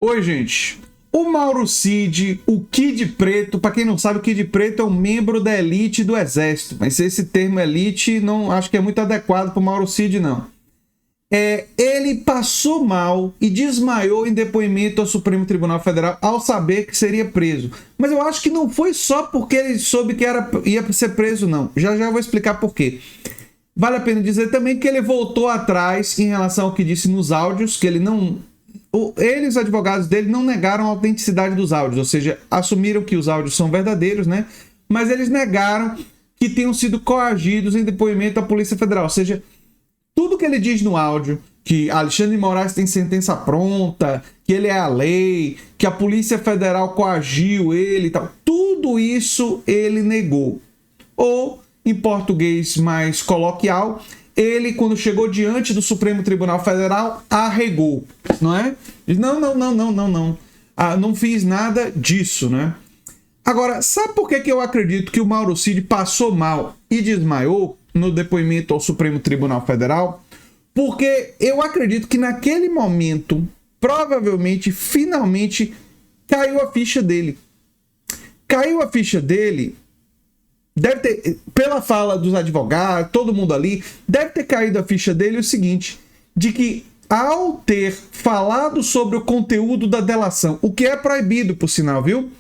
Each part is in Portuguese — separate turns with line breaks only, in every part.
Oi, gente. O Mauro Cid, o Kid Preto, para quem não sabe, o Kid Preto é um membro da elite do Exército, mas esse termo elite não acho que é muito adequado para o Mauro Cid, não. Ele passou mal e desmaiou em depoimento ao Supremo Tribunal Federal ao saber que seria preso. Mas eu acho que não foi só porque ele soube que ia ser preso, não. Já vou explicar por quê. Vale a pena dizer também que ele voltou atrás em relação ao que disse nos áudios, que ele não... Eles, advogados dele, não negaram a autenticidade dos áudios, ou seja, assumiram que os áudios são verdadeiros, né? Mas eles negaram que tenham sido coagidos em depoimento à Polícia Federal, ou seja, tudo que ele diz no áudio, que Alexandre de Moraes tem sentença pronta, que ele é a lei, que a Polícia Federal coagiu ele e tal, tudo isso ele negou. Ou, em português mais coloquial, ele, quando chegou diante do Supremo Tribunal Federal, arregou, não é? Não. Não fiz nada disso, né? Agora, sabe por que eu acredito que o Mauro Cid passou mal e desmaiou no depoimento ao Supremo Tribunal Federal? Porque eu acredito que naquele momento, provavelmente, finalmente, caiu a ficha dele. Caiu a ficha dele, deve ter, pela fala dos advogados, todo mundo ali, deve ter caído a ficha dele o seguinte, de que ao ter falado sobre o conteúdo da delação, o que é proibido, por sinal, viu?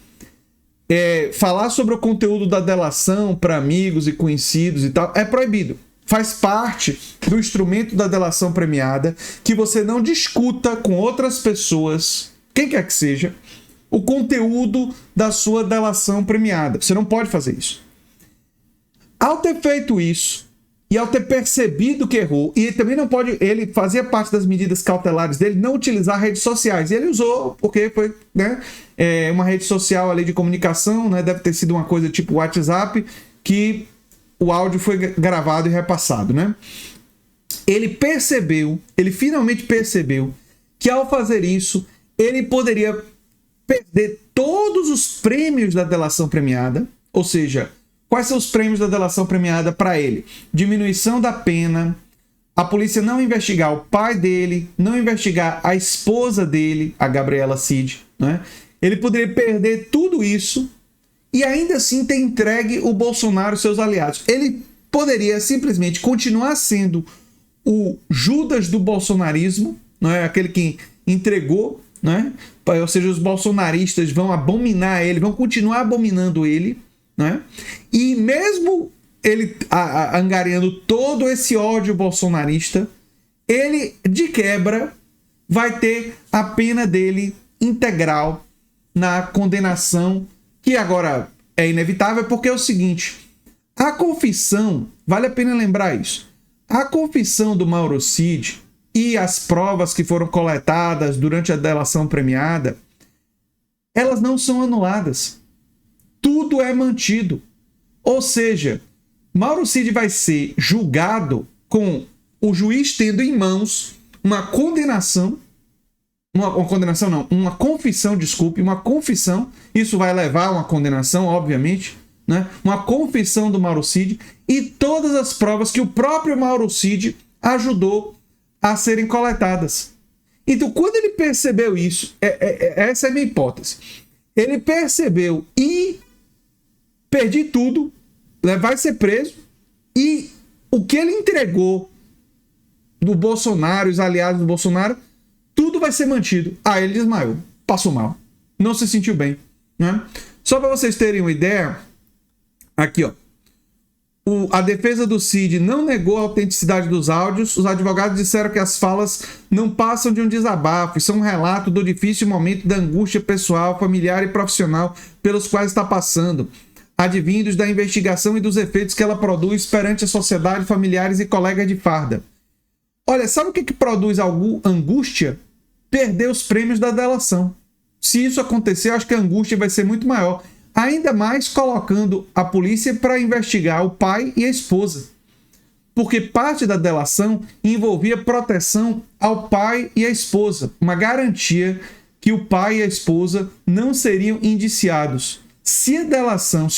Falar sobre o conteúdo da delação para amigos e conhecidos e tal, é proibido. Faz parte do instrumento da delação premiada que você não discuta com outras pessoas, quem quer que seja, o conteúdo da sua delação premiada. Você não pode fazer isso. Ao ter feito isso, e ao ter percebido que errou, e ele também não pode, ele fazia parte das medidas cautelares dele, não utilizar redes sociais. E ele usou, porque foi, né, uma rede social ali de comunicação, né, deve ter sido uma coisa tipo WhatsApp, que o áudio foi gravado e repassado, né? Ele finalmente percebeu que ao fazer isso, ele poderia perder todos os prêmios da delação premiada, ou seja, quais são os prêmios da delação premiada para ele? Diminuição da pena, a polícia não investigar o pai dele, não investigar a esposa dele, a Gabriela Cid, né? Ele poderia perder tudo isso e ainda assim ter entregue o Bolsonaro e seus aliados. Ele poderia simplesmente continuar sendo o Judas do bolsonarismo, não é? Aquele que entregou, né? Ou seja, os bolsonaristas vão abominar ele, vão continuar abominando ele, né? E mesmo ele angariando todo esse ódio bolsonarista, ele, de quebra, vai ter a pena dele integral na condenação, que agora é inevitável, porque é o seguinte, a confissão, vale a pena lembrar isso, a confissão do Mauro Cid e as provas que foram coletadas durante a delação premiada, elas não são anuladas. Tudo é mantido. Ou seja, Mauro Cid vai ser julgado com o juiz tendo em mãos uma confissão, isso vai levar a uma condenação, obviamente, né? Uma confissão do Mauro Cid e todas as provas que o próprio Mauro Cid ajudou a serem coletadas. Então, quando ele percebeu isso, essa é a minha hipótese, ele percebeu e perdi tudo, vai ser preso, e o que ele entregou do Bolsonaro, os aliados do Bolsonaro, tudo vai ser mantido. Aí ele desmaiou, passou mal, não se sentiu bem, né? Só para vocês terem uma ideia, aqui ó, a defesa do Cid não negou a autenticidade dos áudios, os advogados disseram que as falas não passam de um desabafo e são um relato do difícil momento da angústia pessoal, familiar e profissional pelos quais está passando, advindos da investigação e dos efeitos que ela produz perante a sociedade, familiares e colegas de farda. Olha, sabe o que produz angústia? Perder os prêmios da delação. Se isso acontecer, eu acho que a angústia vai ser muito maior. Ainda mais colocando a polícia para investigar o pai e a esposa. Porque parte da delação envolvia proteção ao pai e à esposa. Uma garantia que o pai e a esposa não seriam indiciados. Se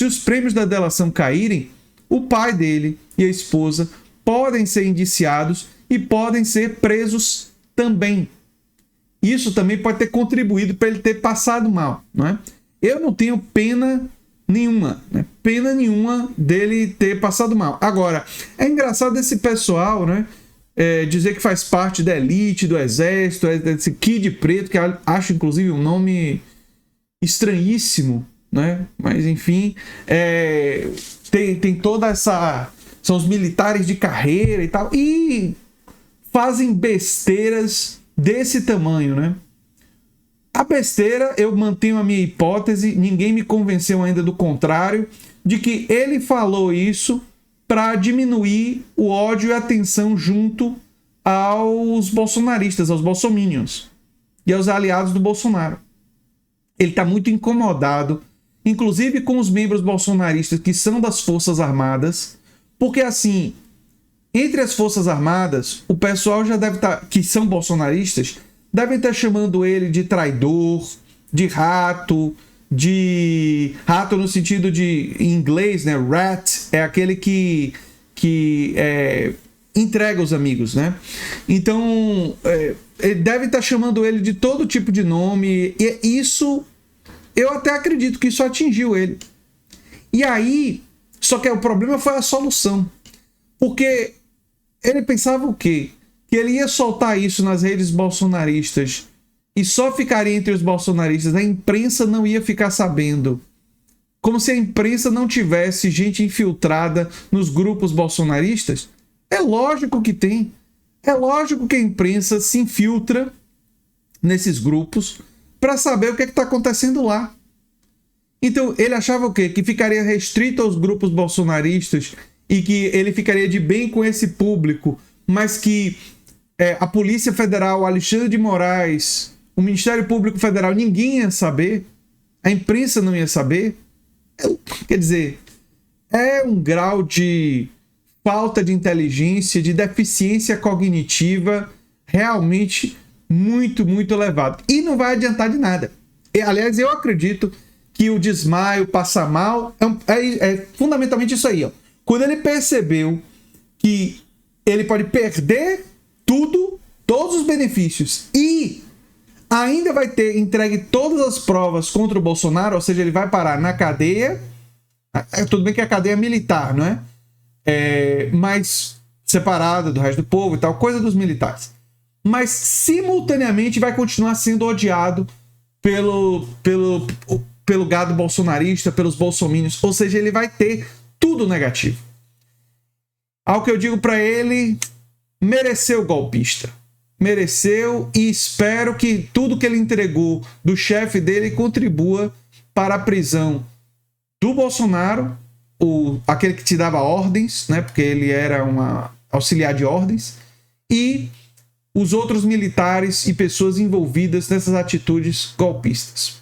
os prêmios da delação caírem, o pai dele e a esposa podem ser indiciados e podem ser presos também. isso também pode ter contribuído para ele ter passado mal, não é? Eu não tenho pena nenhuma, né? Pena nenhuma dele ter passado mal. Agora, é engraçado esse pessoal, né? Dizer que faz parte da elite, do exército, desse Kid Preto, que acho inclusive um nome estranhíssimo, né? Mas enfim, tem toda essa... São os militares de carreira e tal, e fazem besteiras desse tamanho, né? A besteira, eu mantenho a minha hipótese, ninguém me convenceu ainda do contrário, de que ele falou isso para diminuir o ódio e a tensão junto aos bolsonaristas, aos bolsominions e aos aliados do Bolsonaro. Ele está muito incomodado, inclusive com os membros bolsonaristas que são das Forças Armadas, porque assim, entre as Forças Armadas, o pessoal já deve estar, que são bolsonaristas, devem estar chamando ele de traidor, de rato no sentido de, em inglês, né? Rat é aquele que entrega os amigos, né? Então, ele deve estar chamando ele de todo tipo de nome, e isso, eu até acredito que isso atingiu ele. E aí, só que o problema foi a solução, porque ele pensava o quê? Que ele ia soltar isso nas redes bolsonaristas e só ficaria entre os bolsonaristas, a imprensa não ia ficar sabendo. Como se a imprensa não tivesse gente infiltrada nos grupos bolsonaristas. É lógico que tem. É lógico que a imprensa se infiltra nesses grupos para saber o que está acontecendo lá. Então, ele achava o quê? Que ficaria restrito aos grupos bolsonaristas e que ele ficaria de bem com esse público, mas que a Polícia Federal, Alexandre de Moraes, o Ministério Público Federal, ninguém ia saber, a imprensa não ia saber. Quer dizer, é um grau de falta de inteligência, de deficiência cognitiva realmente muito, muito elevado. E não vai adiantar de nada. Aliás, eu acredito que o desmaio, passar mal, é fundamentalmente isso aí. Ó. Quando ele percebeu que ele pode perder tudo, todos os benefícios, e ainda vai ter entregue todas as provas contra o Bolsonaro, ou seja, ele vai parar na cadeia, tudo bem que a cadeia é militar, não é? Mas separada do resto do povo e tal, coisa dos militares. Mas simultaneamente vai continuar sendo odiado pelo gado bolsonarista, pelos bolsominions, ou seja, ele vai ter tudo negativo. Ao que eu digo para ele, mereceu golpista. Mereceu, e espero que tudo que ele entregou do chefe dele contribua para a prisão do Bolsonaro, aquele que te dava ordens, né, porque ele era um auxiliar de ordens, e os outros militares e pessoas envolvidas nessas atitudes golpistas.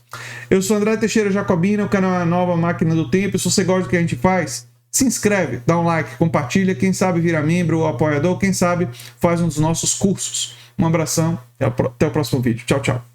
Eu sou André Teixeira Jacobina, o canal é a Nova Máquina do Tempo. Se você gosta do que a gente faz, se inscreve, dá um like, compartilha, quem sabe vira membro ou apoiador, quem sabe faz um dos nossos cursos. Um abração, até o próximo vídeo. Tchau, tchau.